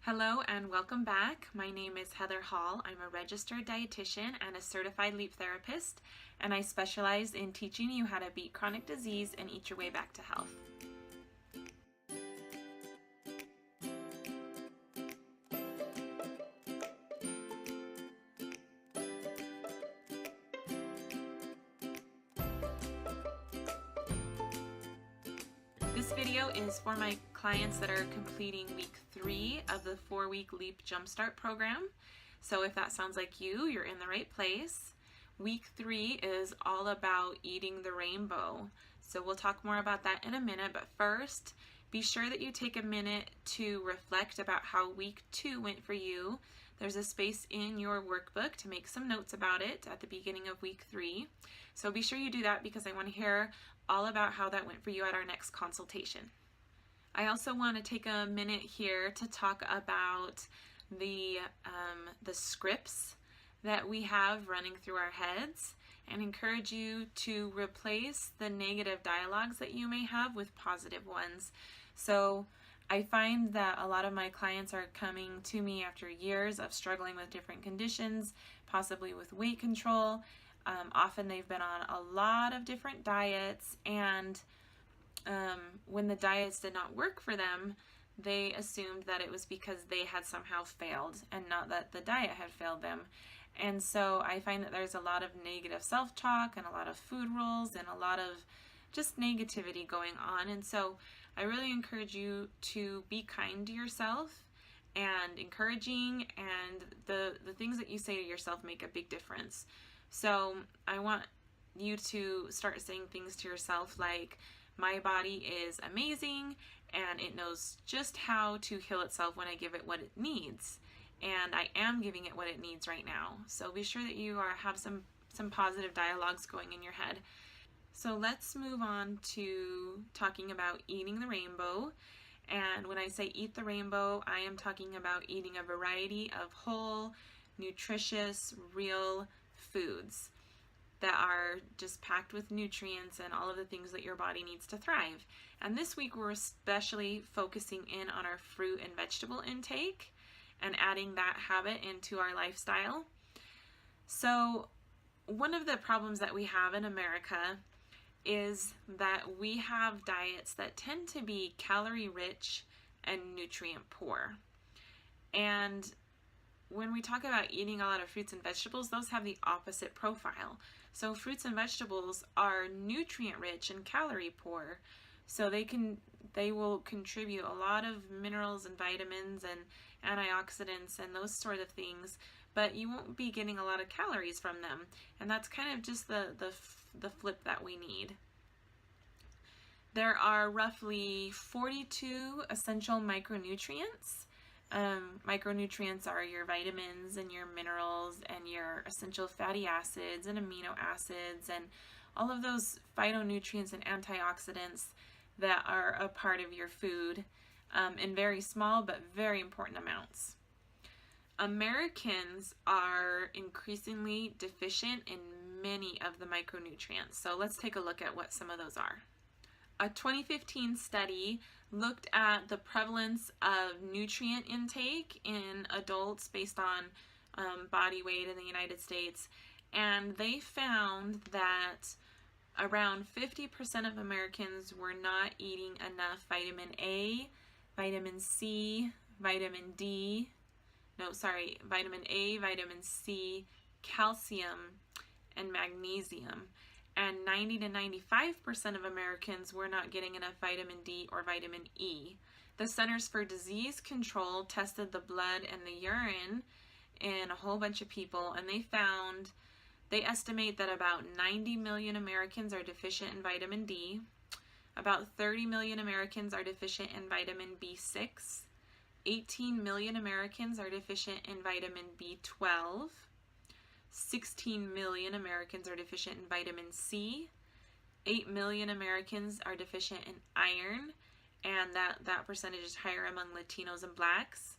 Hello and welcome back. My name is Heather Hall. I'm a registered dietitian and a certified LEAP therapist, and I specialize in teaching you how to beat chronic disease and eat your way back to health. This video is for my clients that are completing week 3 of the 4-week LEAP Jumpstart program. So if that sounds like you, you're in the right place. Week 3 is all about eating the rainbow. So we'll talk more about that in a minute, but first, be sure that you take a minute to reflect about how week 2 went for you. There's a space in your workbook to make some notes about it at the beginning of week 3. So be sure you do that because I want to hear all about how that went for you at our next consultation. I also want to take a minute here to talk about the scripts that we have running through our heads and encourage you to replace the negative dialogues that you may have with positive ones. So I find that a lot of my clients are coming to me after years of struggling with different conditions, possibly with weight control. Often they've been on a lot of different diets, and when the diets did not work for them, they assumed that it was because they had somehow failed and not that the diet had failed them. And so I find that there's a lot of negative self-talk and a lot of food rules and a lot of just negativity going on. And so I really encourage you to be kind to yourself and encouraging, and the things that you say to yourself make a big difference. So I want you to start saying things to yourself like, my body is amazing and it knows just how to heal itself when I give it what it needs. And I am giving it what it needs right now. So be sure that you have some positive dialogues going in your head. So let's move on to talking about eating the rainbow. And when I say eat the rainbow, I am talking about eating a variety of whole, nutritious, real foods that are just packed with nutrients and all of the things that your body needs to thrive. And this week we're especially focusing in on our fruit and vegetable intake and adding that habit into our lifestyle. So one of the problems that we have in America is that we have diets that tend to be calorie rich and nutrient poor. And when we talk about eating a lot of fruits and vegetables, those have the opposite profile. So fruits and vegetables are nutrient rich and calorie poor. So they will contribute a lot of minerals and vitamins and antioxidants and those sort of things, but you won't be getting a lot of calories from them. And that's kind of just the flip that we need. There are roughly 42 essential micronutrients. Micronutrients are your vitamins and your minerals and your essential fatty acids and amino acids and all of those phytonutrients and antioxidants that are a part of your food in very small but very important amounts. Americans are increasingly deficient in many of the micronutrients. So let's take a look at what some of those are. A 2015 study looked at the prevalence of nutrient intake in adults based on body weight in the United States, and they found that around 50% of Americans were not eating enough vitamin A, vitamin C, vitamin A, vitamin C, calcium, and magnesium. And 90 to 95% of Americans were not getting enough vitamin D or vitamin E. The Centers for Disease Control tested the blood and the urine in a whole bunch of people, and they estimate that about 90 million Americans are deficient in vitamin D, about 30 million Americans are deficient in vitamin B6, 18 million Americans are deficient in vitamin B12, 16 million Americans are deficient in vitamin C, 8 million Americans are deficient in iron, and that percentage is higher among Latinos and Blacks.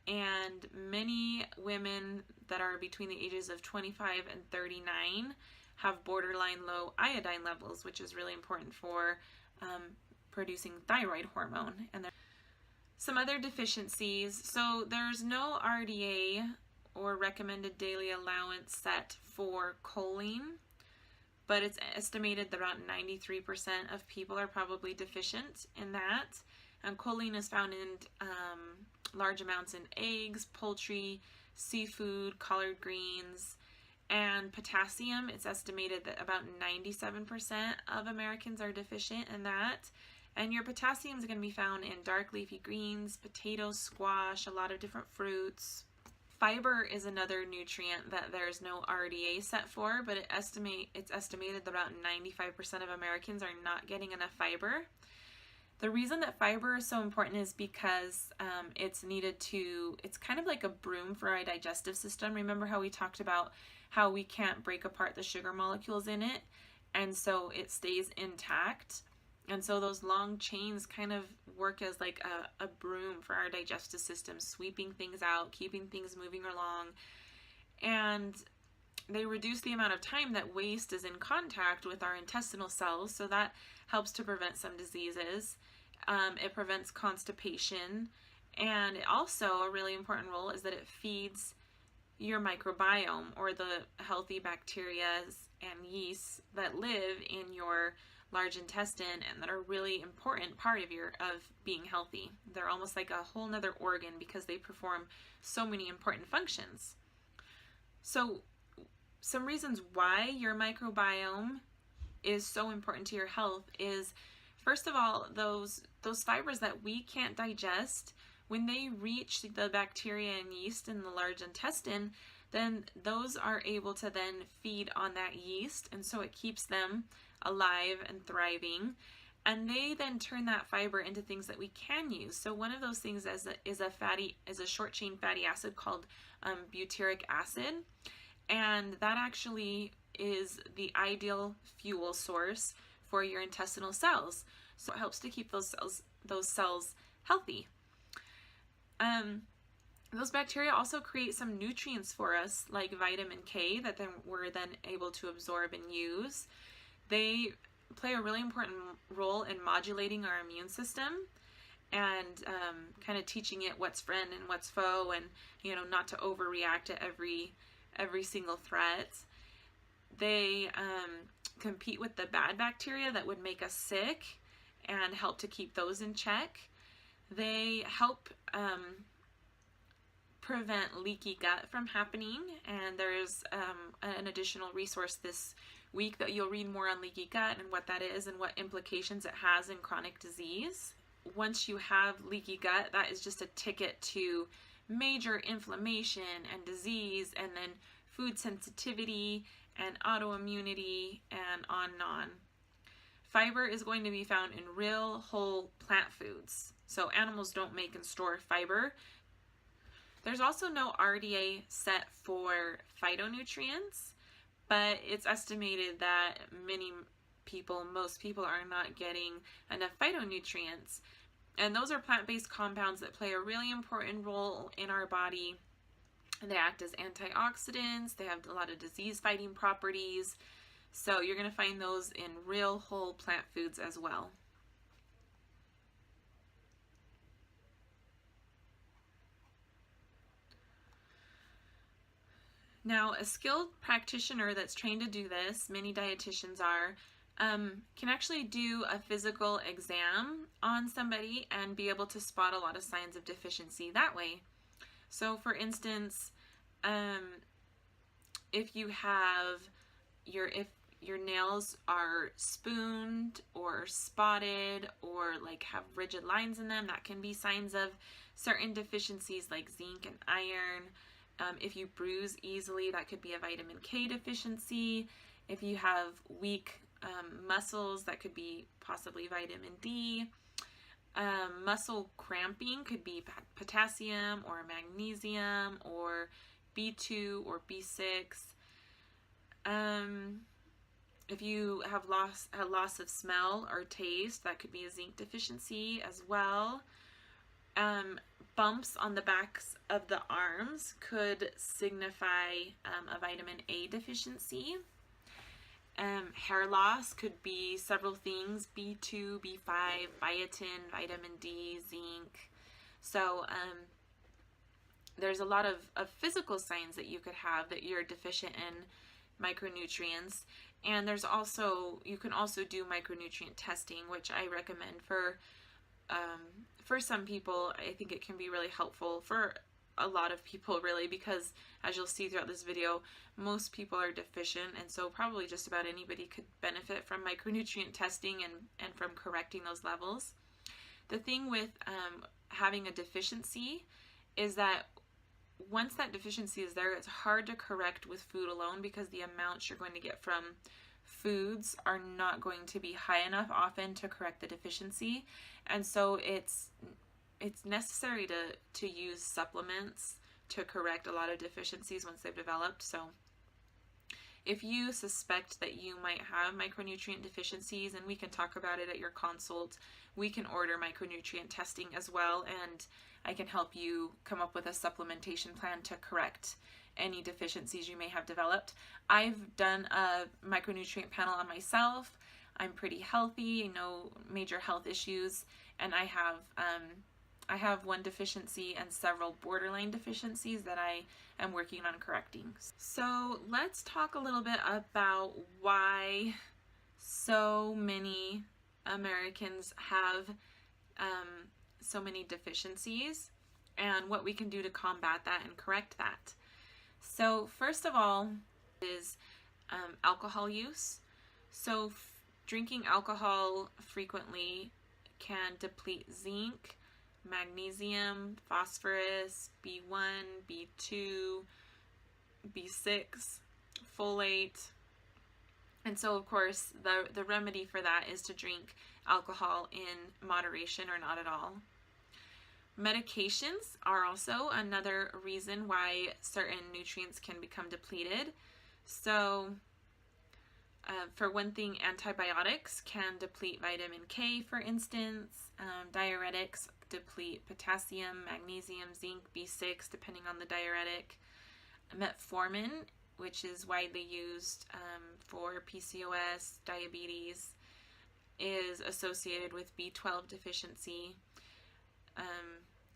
And many women that are between the ages of 25 and 39 have borderline low iodine levels, which is really important for producing thyroid hormone. And Some other deficiencies. So there's no RDA or recommended daily allowance set for choline, but it's estimated that around 93% of people are probably deficient in that. And choline is found in large amounts in eggs, poultry, seafood, collard greens, and potassium. It's estimated that about 97% of Americans are deficient in that. And your potassium is going to be found in dark leafy greens, potatoes, squash, a lot of different fruits. Fiber is another nutrient that there's no RDA set for, but it's estimated that about 95% of Americans are not getting enough fiber. The reason that fiber is so important is because it's kind of like a broom for our digestive system. Remember how we talked about how we can't break apart the sugar molecules in it, and so it stays intact. And so those long chains kind of work as like a broom for our digestive system, sweeping things out, keeping things moving along. And they reduce the amount of time that waste is in contact with our intestinal cells, so that helps to prevent some diseases. It prevents constipation, and also a really important role is that it feeds your microbiome, or the healthy bacteria and yeasts that live in your large intestine and that are really important part of being healthy. They're almost like a whole nother organ because they perform so many important functions. So some reasons why your microbiome is so important to your health is, first of all, those fibers that we can't digest, when they reach the bacteria and yeast in the large intestine, then those are able to then feed on that yeast, and so it keeps them alive and thriving, and they then turn that fiber into things that we can use. So one of those things is a short chain fatty acid called butyric acid, and that actually is the ideal fuel source for your intestinal cells. So it helps to keep those cells healthy. Those bacteria also create some nutrients for us, like vitamin K, that then we're then able to absorb and use. They play a really important role in modulating our immune system and kind of teaching it what's friend and what's foe, and not to overreact to every single threat. They compete with the bad bacteria that would make us sick and help to keep those in check. They help prevent leaky gut from happening, and there's an additional resource this week that you'll read more on leaky gut and what that is and what implications it has in chronic disease. Once you have leaky gut, that is just a ticket to major inflammation and disease, and then food sensitivity and autoimmunity, and on and on. Fiber is going to be found in real whole plant foods. So animals don't make and store fiber. There's also no RDA set for phytonutrients, but it's estimated that most people are not getting enough phytonutrients. And those are plant-based compounds that play a really important role in our body. And they act as antioxidants. They have a lot of disease-fighting properties. So you're going to find those in real whole plant foods as well. Now, a skilled practitioner that's trained to do this, many dietitians are, can actually do a physical exam on somebody and be able to spot a lot of signs of deficiency that way. So for instance, if your nails are spooned or spotted or like have rigid lines in them, that can be signs of certain deficiencies like zinc and iron. If you bruise easily, that could be a vitamin K deficiency. If you have weak muscles, that could be possibly vitamin D. Muscle cramping could be potassium or magnesium or B2 or B6. If you have a loss of smell or taste, that could be a zinc deficiency as well. Bumps on the backs of the arms could signify a vitamin A deficiency. Hair loss could be several things: B2, B5, biotin, vitamin D, zinc. So there's a lot of physical signs that you could have that you're deficient in micronutrients. And there's also, you can also do micronutrient testing, which I recommend for some people. I think it can be really helpful for a lot of people, really, because as you'll see throughout this video, most people are deficient, and so probably just about anybody could benefit from micronutrient testing and from correcting those levels. The thing with having a deficiency is that once that deficiency is there, it's hard to correct with food alone, because the amounts you're going to get from foods are not going to be high enough often to correct the deficiency. And so it's necessary to use supplements to correct a lot of deficiencies once they've developed. So if you suspect that you might have micronutrient deficiencies, and we can talk about it at your consult, we can order micronutrient testing as well, and I can help you come up with a supplementation plan to correct any deficiencies you may have developed. I've done a micronutrient panel on myself. I'm pretty healthy, no major health issues, and I have one deficiency and several borderline deficiencies that I am working on correcting. So let's talk a little bit about why so many Americans have so many deficiencies and what we can do to combat that and correct that. So first of all is alcohol use. So drinking alcohol frequently can deplete zinc, magnesium, phosphorus, B1, B2, B6, folate. And so of course the remedy for that is to drink alcohol in moderation or not at all. Medications are also another reason why certain nutrients can become depleted. So for one thing, antibiotics can deplete vitamin K, for instance. Diuretics deplete potassium, magnesium, zinc, B6, depending on the diuretic. Metformin, which is widely used for PCOS, diabetes, is associated with B12 deficiency.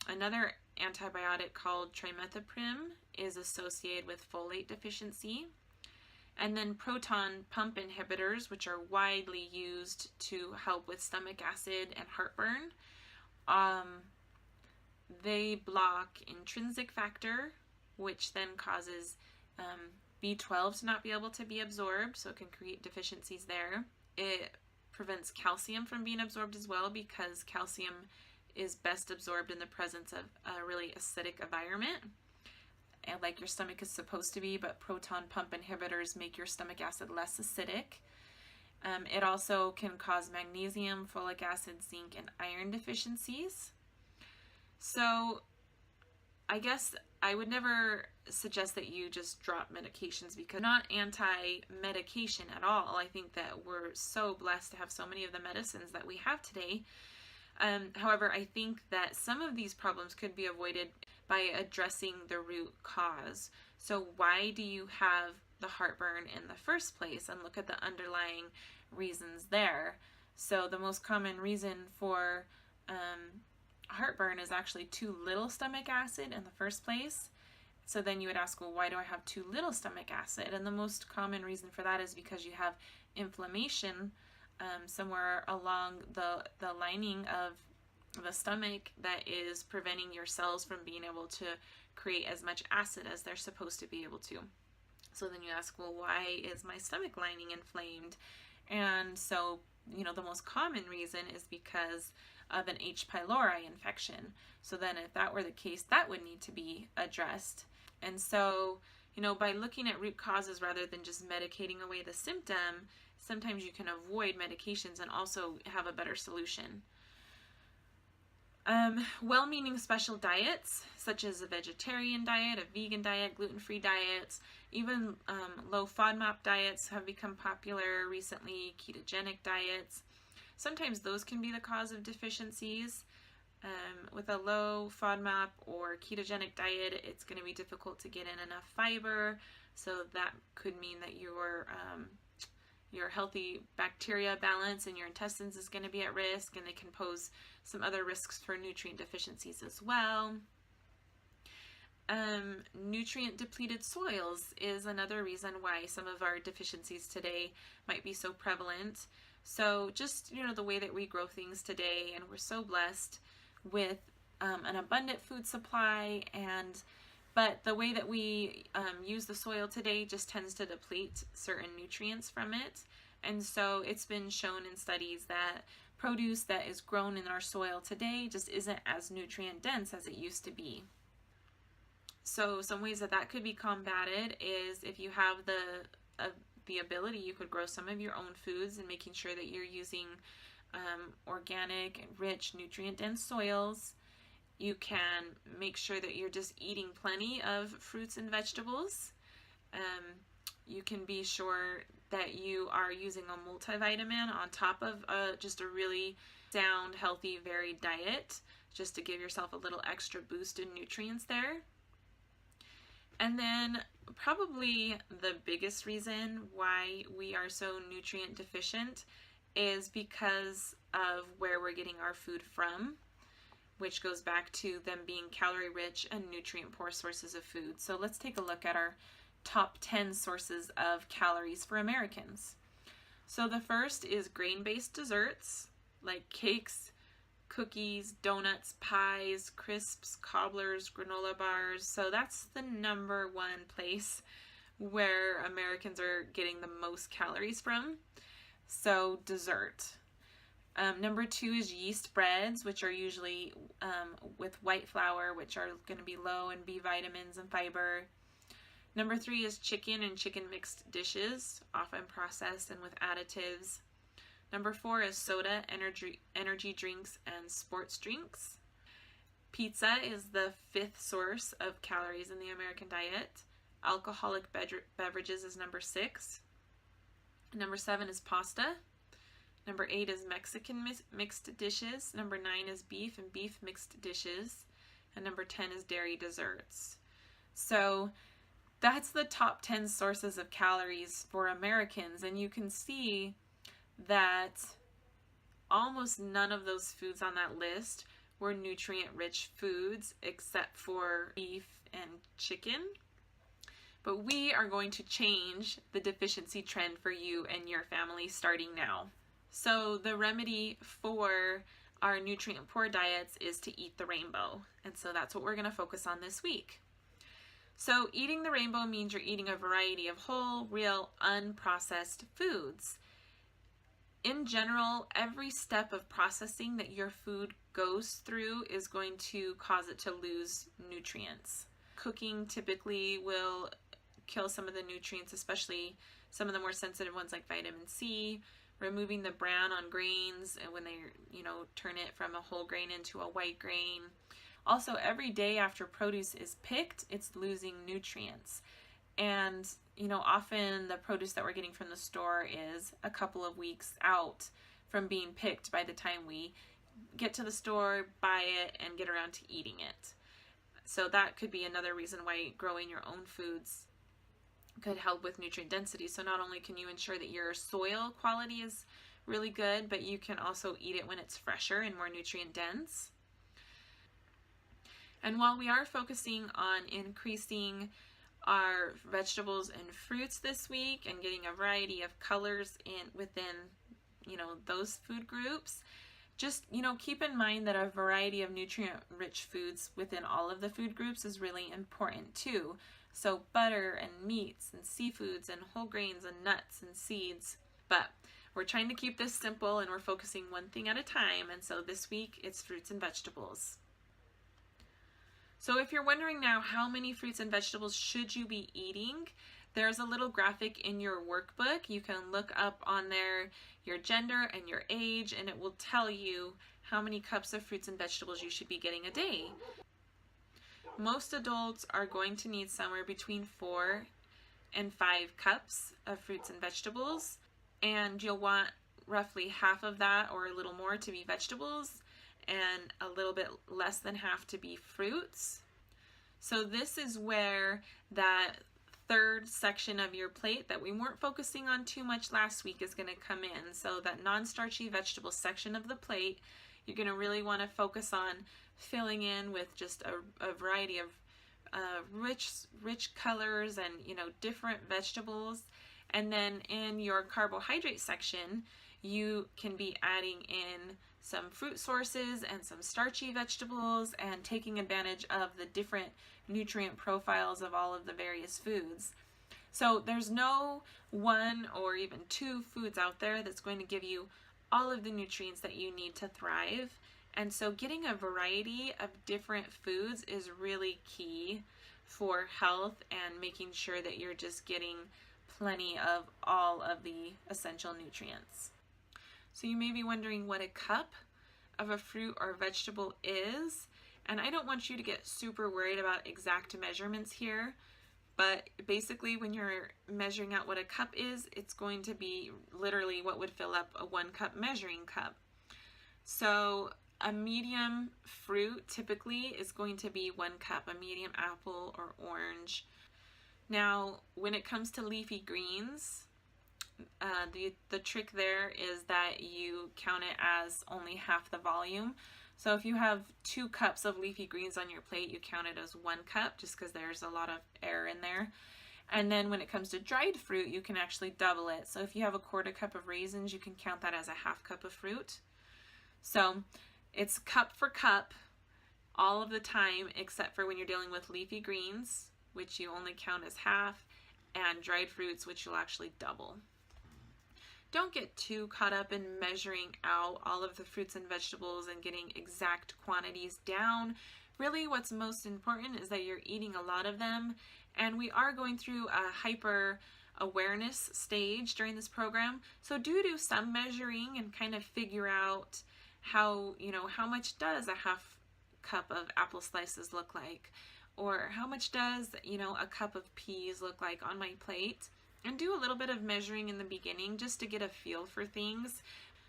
Another antibiotic called trimethoprim is associated with folate deficiency. And then proton pump inhibitors, which are widely used to help with stomach acid and heartburn, they block intrinsic factor, which then causes B12 to not be able to be absorbed, so it can create deficiencies there. It prevents calcium from being absorbed as well, because calcium is best absorbed in the presence of a really acidic environment, and like your stomach is supposed to be, but proton pump inhibitors make your stomach acid less acidic. It also can cause magnesium, folic acid, zinc, and iron deficiencies. So I guess I would never suggest that you just drop medications, because I'm not anti-medication at all. I think that we're so blessed to have so many of the medicines that we have today. However, I think that some of these problems could be avoided by addressing the root cause. So why do you have the heartburn in the first place? And look at the underlying reasons there. So the most common reason for heartburn is actually too little stomach acid in the first place. So then you would ask, well, why do I have too little stomach acid? And the most common reason for that is because you have inflammation somewhere along the lining of the stomach that is preventing your cells from being able to create as much acid as they're supposed to be able to. So then you ask, well, why is my stomach lining inflamed? And so, you know, the most common reason is because of an H. pylori infection. So then if that were the case, that would need to be addressed. And so, you know, by looking at root causes rather than just medicating away the symptom, sometimes you can avoid medications and also have a better solution. Well-meaning special diets, such as a vegetarian diet, a vegan diet, gluten-free diets, even low FODMAP diets have become popular recently, ketogenic diets. Sometimes those can be the cause of deficiencies. With a low FODMAP or ketogenic diet, it's going to be difficult to get in enough fiber, so that could mean that you're your healthy bacteria balance in your intestines is going to be at risk, and they can pose some other risks for nutrient deficiencies as well. Nutrient depleted soils is another reason why some of our deficiencies today might be so prevalent. So just, the way that we grow things today, and we're so blessed with an abundant food supply, but the way that we use the soil today just tends to deplete certain nutrients from it. And so it's been shown in studies that produce that is grown in our soil today just isn't as nutrient dense as it used to be. So some ways that could be combated is if you have the ability, you could grow some of your own foods and making sure that you're using organic and rich nutrient dense soils. You can make sure that you're just eating plenty of fruits and vegetables. You can be sure that you are using a multivitamin on top of just a really sound, healthy, varied diet, just to give yourself a little extra boost in nutrients there. And then probably the biggest reason why we are so nutrient deficient is because of where we're getting our food from, which goes back to them being calorie rich and nutrient poor sources of food. So let's take a look at our top 10 sources of calories for Americans. So the first is grain-based desserts like cakes, cookies, donuts, pies, crisps, cobblers, granola bars. So that's the number one place where Americans are getting the most calories from. So dessert. Number two is yeast breads, which are usually with white flour, which are going to be low in B vitamins and fiber. Number three is chicken and chicken mixed dishes, often processed and with additives. Number four is soda, energy drinks, and sports drinks. Pizza is the fifth source of calories in the American diet. Alcoholic beverages is number 6. Number 7 is pasta. Number 8 is Mexican mixed dishes. Number 9 is beef and beef mixed dishes. And number 10 is dairy desserts. So that's the top 10 sources of calories for Americans. And you can see that almost none of those foods on that list were nutrient-rich foods except for beef and chicken. But we are going to change the deficiency trend for you and your family starting now. So the remedy for our nutrient-poor diets is to eat the rainbow. And so that's what we're going to focus on this week. So eating the rainbow means you're eating a variety of whole, real, unprocessed foods. In general, every step of processing that your food goes through is going to cause it to lose nutrients. Cooking typically will kill some of the nutrients, especially some of the more sensitive ones like vitamin C. Removing the bran on grains and when they, turn it from a whole grain into a white grain. Also, every day after produce is picked, it's losing nutrients. And, often the produce that we're getting from the store is a couple of weeks out from being picked by the time we get to the store, buy it, and get around to eating it. So that could be another reason why growing your own foods could help with nutrient density. So not only can you ensure that your soil quality is really good, but you can also eat it when it's fresher and more nutrient dense. And while we are focusing on increasing our vegetables and fruits this week and getting a variety of colors within those food groups, just keep in mind that a variety of nutrient rich foods within all of the food groups is really important too. So butter and meats and seafoods and whole grains and nuts and seeds. But we're trying to keep this simple and we're focusing one thing at a time. And so this week it's fruits and vegetables. So if you're wondering now how many fruits and vegetables should you be eating, there's a little graphic in your workbook. You can look up on there your gender and your age, and it will tell you how many cups of fruits and vegetables you should be getting a day. Most adults are going to need somewhere between 4 and 5 cups of fruits and vegetables, and you'll want roughly half of that or a little more to be vegetables and a little bit less than half to be fruits. So this is where that third section of your plate that we weren't focusing on too much last week is going to come in. So that non-starchy vegetable section of the plate, you're going to really want to focus on filling in with just a variety of rich colors and, you know, different vegetables. And then in your carbohydrate section, you can be adding in some fruit sources and some starchy vegetables and taking advantage of the different nutrient profiles of all of the various foods. So there's no one or even two foods out there that's going to give you all of the nutrients that you need to thrive. And so getting a variety of different foods is really key for health and making sure that you're just getting plenty of all of the essential nutrients. So you may be wondering what a cup of a fruit or vegetable is, and I don't want you to get super worried about exact measurements here, but basically when you're measuring out what a cup is, it's going to be literally what would fill up a 1 cup measuring cup. So a medium fruit typically is going to be 1 cup, a medium apple or orange. Now, when it comes to leafy greens, the trick there is that you count it as only half the volume. So if you have 2 cups of leafy greens on your plate, you count it as 1 cup just because there's a lot of air in there. And then when it comes to dried fruit, you can actually double it. So if you have a 1/4 cup of raisins, you can count that as a 1/2 cup of fruit. So it's cup for cup all of the time, except for when you're dealing with leafy greens, which you only count as half, and dried fruits, which you'll actually double. Don't get too caught up in measuring out all of the fruits and vegetables and getting exact quantities down. Really, what's most important is that you're eating a lot of them, and we are going through a hyper awareness stage during this program. So do some measuring and kind of figure out how much does a 1/2 cup of apple slices look like, or how much does, a cup of peas look like on my plate. And do a little bit of measuring in the beginning just to get a feel for things.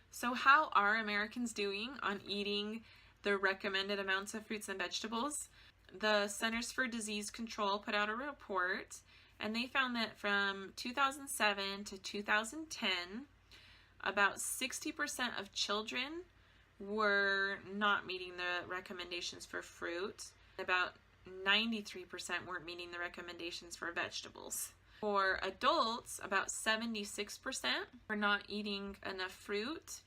So how are Americans doing on eating the recommended amounts of fruits and vegetables? The Centers for Disease Control put out a report, and they found that from 2007 to 2010, about 60% of children were not meeting the recommendations for fruit. About 93% weren't meeting the recommendations for vegetables. For adults, about 76% were not eating enough fruit,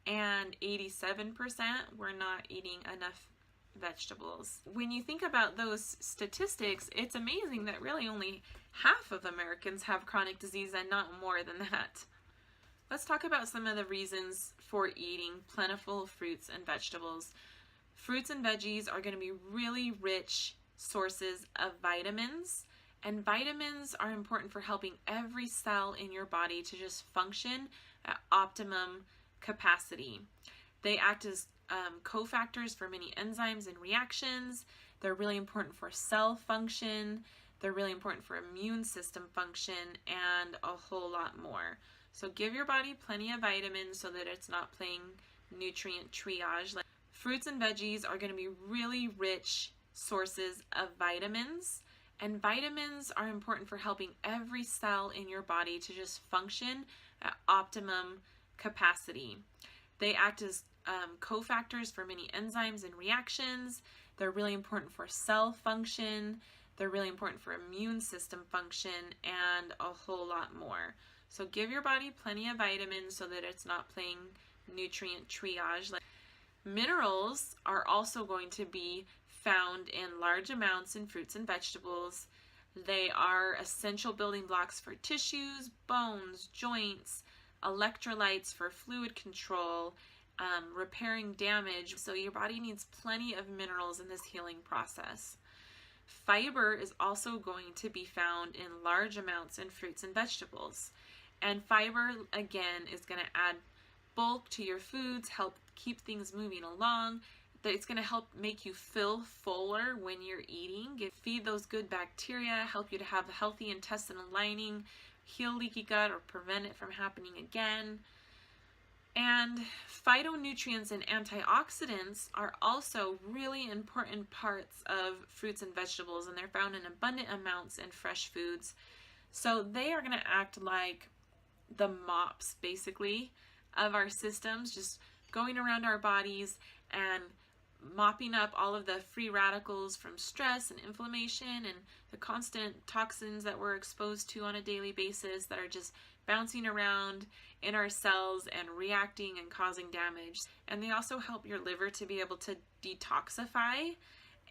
and 87% were not eating enough vegetables. When you think about those statistics, it's amazing that really only half of Americans have chronic disease and not more than that. Let's talk about some of the reasons for eating plentiful fruits and vegetables. Fruits and veggies are going to be really rich sources of vitamins. And vitamins are important for helping every cell in your body to just function at optimum capacity. They act as cofactors for many enzymes and reactions. They're really important for cell function. They're really important for immune system function and a whole lot more. So give your body plenty of vitamins so that it's not playing nutrient triage. Fruits and veggies are going to be really rich sources of vitamins. And vitamins are important for helping every cell in your body to just function at optimum capacity. They act as cofactors for many enzymes and reactions. They're really important for cell function. They're really important for immune system function and a whole lot more. So give your body plenty of vitamins so that it's not playing nutrient triage. Minerals are also going to be found in large amounts in fruits and vegetables. They are essential building blocks for tissues, bones, joints, electrolytes for fluid control, repairing damage. So your body needs plenty of minerals in this healing process. Fiber is also going to be found in large amounts in fruits and vegetables. And fiber, again, is going to add bulk to your foods, help keep things moving along. It's going to help make you feel fuller when you're eating, feed those good bacteria, help you to have a healthy intestinal lining, heal leaky gut or prevent it from happening again. And phytonutrients and antioxidants are also really important parts of fruits and vegetables, and they're found in abundant amounts in fresh foods. So they are going to act like the mops, basically, of our systems, just going around our bodies and mopping up all of the free radicals from stress and inflammation and the constant toxins that we're exposed to on a daily basis that are just bouncing around in our cells and reacting and causing damage. And they also help your liver to be able to detoxify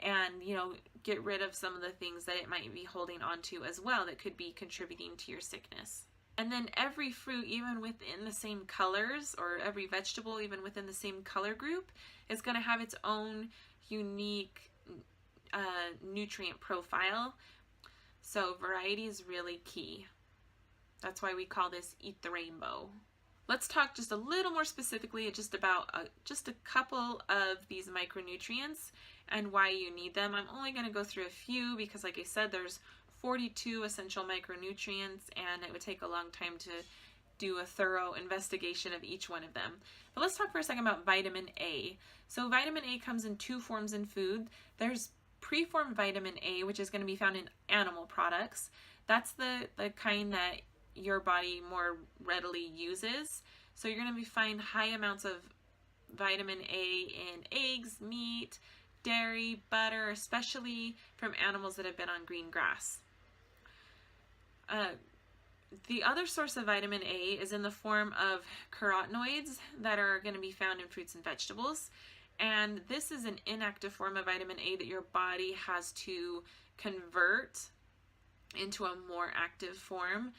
and, you know, get rid of some of the things that it might be holding on to as well that could be contributing to your sickness. And then every fruit, even within the same colors, or every vegetable, even within the same color group, is going to have its own unique nutrient profile. So variety is really key. That's why we call this Eat the Rainbow. Let's talk just a little more specifically just about just a couple of these micronutrients and why you need them. I'm only going to go through a few because, like I said, there's 42 essential micronutrients, and it would take a long time to do a thorough investigation of each one of them. But let's talk for a second about vitamin A. So vitamin A comes in two forms in food. There's preformed vitamin A, which is going to be found in animal products. That's the kind that your body more readily uses. So you're going to find high amounts of vitamin A in eggs, meat, dairy, butter, especially from animals that have been on green grass. The other source of vitamin A is in the form of carotenoids that are going to be found in fruits and vegetables. And this is an inactive form of vitamin A that your body has to convert into a more active form.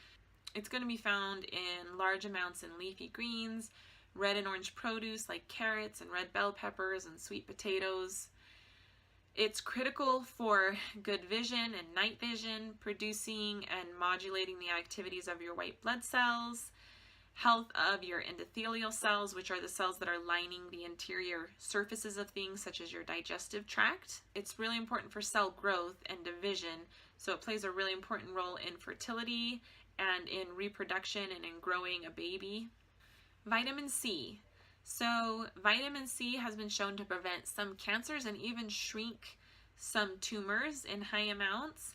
It's going to be found in large amounts in leafy greens, red and orange produce like carrots and red bell peppers and sweet potatoes. It's critical for good vision and night vision, producing and modulating the activities of your white blood cells, health of your endothelial cells, which are the cells that are lining the interior surfaces of things such as your digestive tract. It's really important for cell growth and division, so it plays a really important role in fertility and in reproduction and in growing a baby. Vitamin C. So vitamin C has been shown to prevent some cancers and even shrink some tumors in high amounts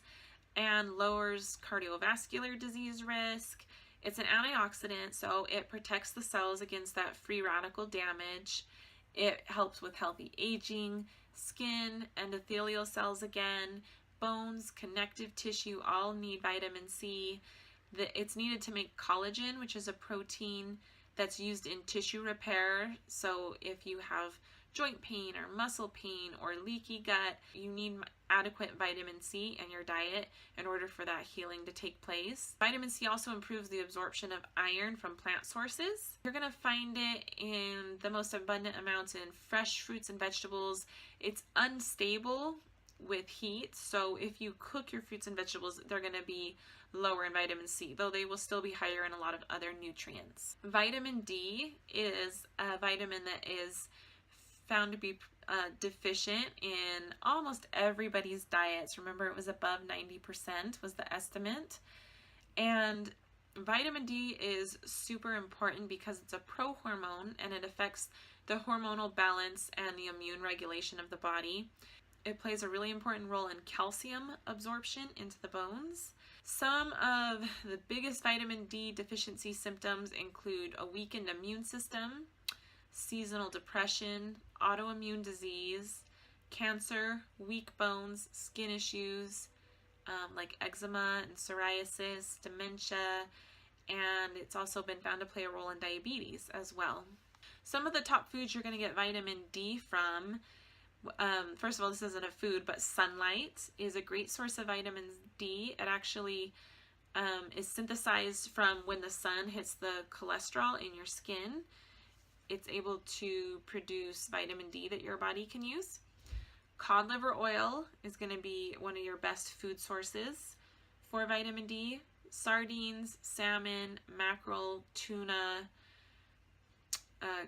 and lowers cardiovascular disease risk. It's an antioxidant, so it protects the cells against that free radical damage. It helps with healthy aging, skin, endothelial cells again, bones, connective tissue all need vitamin C. It's needed to make collagen, which is a protein that's used in tissue repair. So if you have joint pain or muscle pain or leaky gut, you need adequate vitamin C in your diet in order for that healing to take place. Vitamin C also improves the absorption of iron from plant sources. You're going to find it in the most abundant amounts in fresh fruits and vegetables. It's unstable with heat, so if you cook your fruits and vegetables, they're going to be lower in vitamin C, though they will still be higher in a lot of other nutrients. Vitamin D is a vitamin that is found to be deficient in almost everybody's diets. Remember, it was above 90% was the estimate. And vitamin D is super important because it's a prohormone and it affects the hormonal balance and the immune regulation of the body. It plays a really important role in calcium absorption into the bones. Some of the biggest vitamin D deficiency symptoms include a weakened immune system, seasonal depression, autoimmune disease, cancer, weak bones, skin issues like eczema and psoriasis, dementia, and it's also been found to play a role in diabetes as well. Some of the top foods you're going to get vitamin D from, first of all, this isn't a food, but sunlight is a great source of vitamin D. It actually is synthesized from when the sun hits the cholesterol in your skin. It's able to produce vitamin D that your body can use. Cod liver oil is going to be one of your best food sources for vitamin D. Sardines, salmon, mackerel, tuna,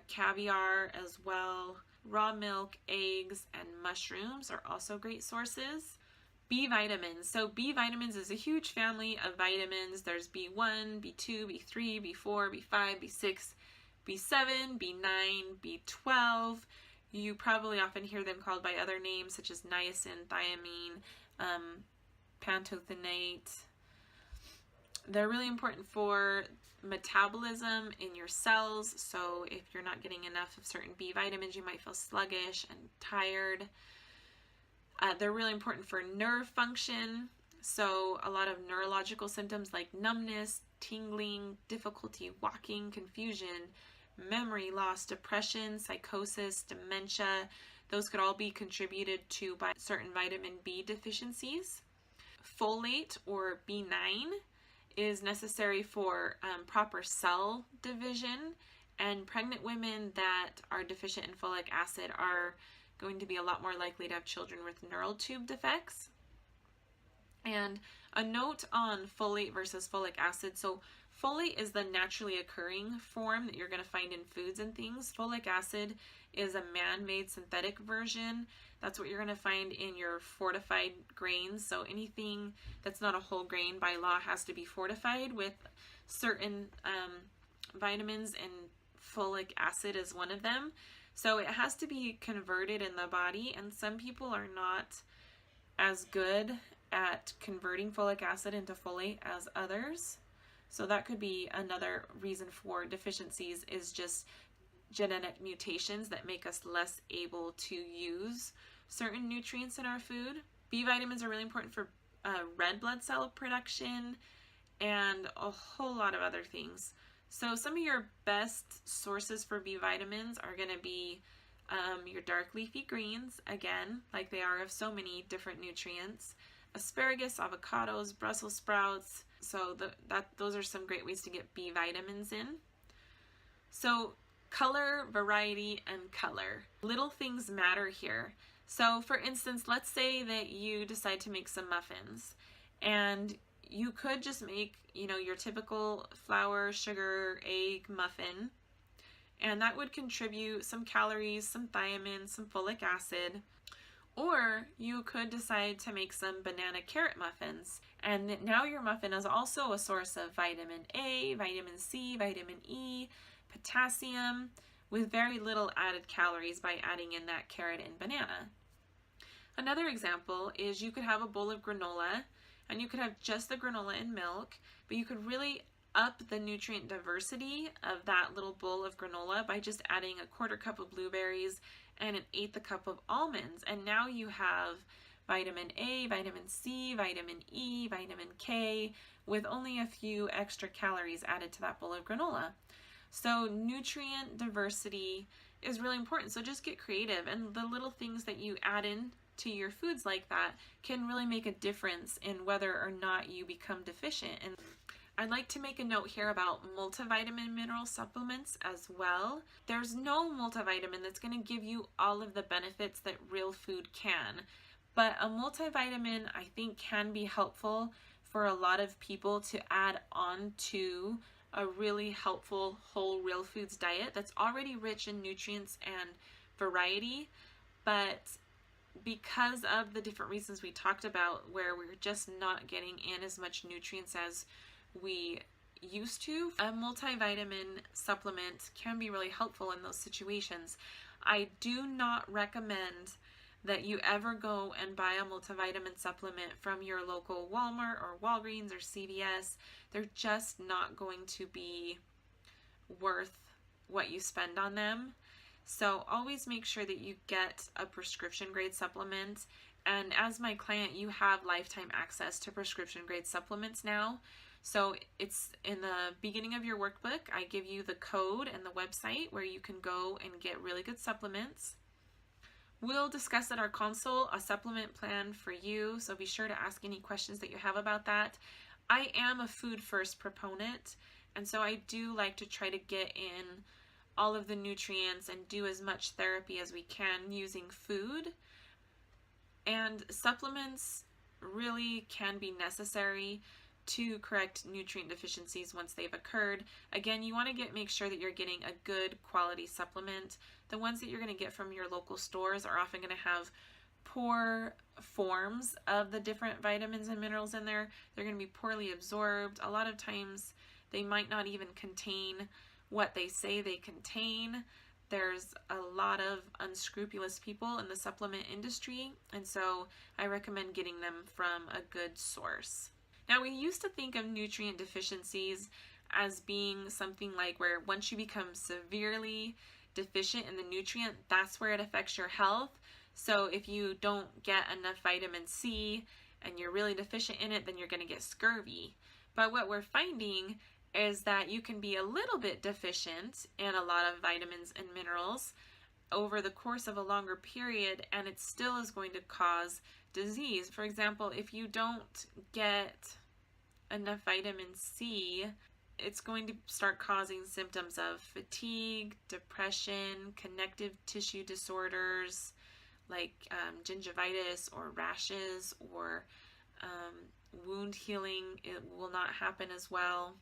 caviar as well. Raw milk, eggs, and mushrooms are also great sources. B vitamins. So B vitamins is a huge family of vitamins. There's B1, B2, B3, B4, B5, B6, B7, B9, B12. You probably often hear them called by other names such as niacin, thiamine, pantothenate. They're really important for metabolism in your cells. So if you're not getting enough of certain B vitamins, you might feel sluggish and tired. They're really important for nerve function. So a lot of neurological symptoms like numbness, tingling, difficulty walking, confusion, memory loss, depression, psychosis, dementia, those could all be contributed to by certain vitamin B deficiencies. Folate, or B9, is necessary for proper cell division, and pregnant women that are deficient in folic acid are going to be a lot more likely to have children with neural tube defects. And a note on folate versus folic acid. So folate is the naturally occurring form that you're going to find in foods and things. Folic acid is a man-made synthetic version. That's what you're going to find in your fortified grains. So anything that's not a whole grain by law has to be fortified with certain vitamins, and folic acid is one of them. So it has to be converted in the body, and some people are not as good at converting folic acid into folate as others. So that could be another reason for deficiencies, is just genetic mutations that make us less able to use certain nutrients in our food. B vitamins are really important for red blood cell production and a whole lot of other things. So some of your best sources for B vitamins are going to be your dark leafy greens, again, like they are of so many different nutrients. Asparagus, avocados, Brussels sprouts. So those are some great ways to get B vitamins in. So color, variety, and color. Little things matter here. So for instance, let's say that you decide to make some muffins, and you could just make, your typical flour, sugar, egg muffin, and that would contribute some calories, some thiamine, some folic acid. Or you could decide to make some banana carrot muffins, and now your muffin is also a source of vitamin A, vitamin C, vitamin E, potassium, with very little added calories by adding in that carrot and banana. Another example is you could have a bowl of granola, and you could have just the granola and milk, but you could really up the nutrient diversity of that little bowl of granola by just adding a 1/4 cup of blueberries and an 1/8 cup of almonds. And now you have vitamin A, vitamin C, vitamin E, vitamin K, with only a few extra calories added to that bowl of granola. So nutrient diversity is really important. So just get creative, and the little things that you add in to your foods like that can really make a difference in whether or not you become deficient. And I'd like to make a note here about multivitamin mineral supplements as well. There's no multivitamin that's going to give you all of the benefits that real food can, but a multivitamin I think can be helpful for a lot of people to add on to a really helpful whole real foods diet that's already rich in nutrients and variety. But because of the different reasons we talked about, where we're just not getting in as much nutrients as we used to, a multivitamin supplement can be really helpful in those situations. I do not recommend that you ever go and buy a multivitamin supplement from your local Walmart or Walgreens or CVS. They're just not going to be worth what you spend on them. So always make sure that you get a prescription grade supplement. And as my client, you have lifetime access to prescription grade supplements now. So it's in the beginning of your workbook. I give you the code and the website where you can go and get really good supplements. We'll discuss at our consult a supplement plan for you, so be sure to ask any questions that you have about that. I am a food first proponent, and so I do like to try to get in all of the nutrients and do as much therapy as we can using food. And supplements really can be necessary to correct nutrient deficiencies once they've occurred. Again, you want to make sure that you're getting a good quality supplement. The ones that you're going to get from your local stores are often going to have poor forms of the different vitamins and minerals in there. They're going to be poorly absorbed. A lot of times they might not even contain what they say they contain. There's a lot of unscrupulous people in the supplement industry, and so I recommend getting them from a good source. Now, we used to think of nutrient deficiencies as being something like where once you become severely deficient in the nutrient, that's where it affects your health. So if you don't get enough vitamin C and you're really deficient in it, then you're going to get scurvy. But what we're finding is that you can be a little bit deficient in a lot of vitamins and minerals over the course of a longer period, and it still is going to cause disease. For example, if you don't get enough vitamin C, it's going to start causing symptoms of fatigue, depression, connective tissue disorders like gingivitis or rashes, or wound healing. It will not happen as well.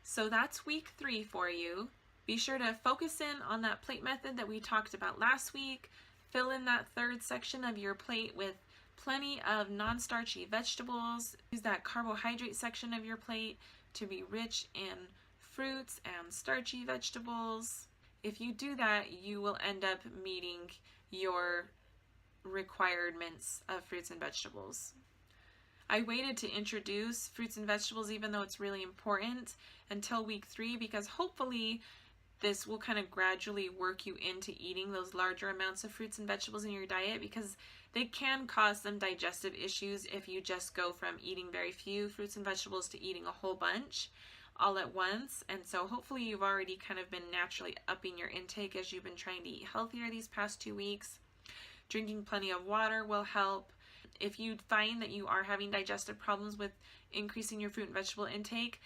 So that's week 3 for you. Be sure to focus in on that plate method that we talked about last week. Fill in that third section of your plate with plenty of non-starchy vegetables. Use that carbohydrate section of your plate to be rich in fruits and starchy vegetables. If you do that, you will end up meeting your requirements of fruits and vegetables. I waited to introduce fruits and vegetables, even though it's really important, until week 3, because hopefully this will kind of gradually work you into eating those larger amounts of fruits and vegetables in your diet, because they can cause some digestive issues if you just go from eating very few fruits and vegetables to eating a whole bunch all at once. And so hopefully you've already kind of been naturally upping your intake as you've been trying to eat healthier these past 2 weeks. Drinking plenty of water will help. If you find that you are having digestive problems with increasing your fruit and vegetable intake,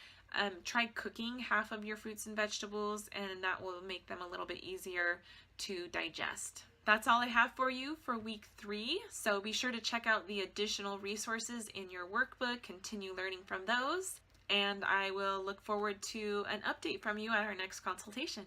try cooking half of your fruits and vegetables, and that will make them a little bit easier to digest. That's all I have for you for week 3. So be sure to check out the additional resources in your workbook, continue learning from those, and I will look forward to an update from you at our next consultation.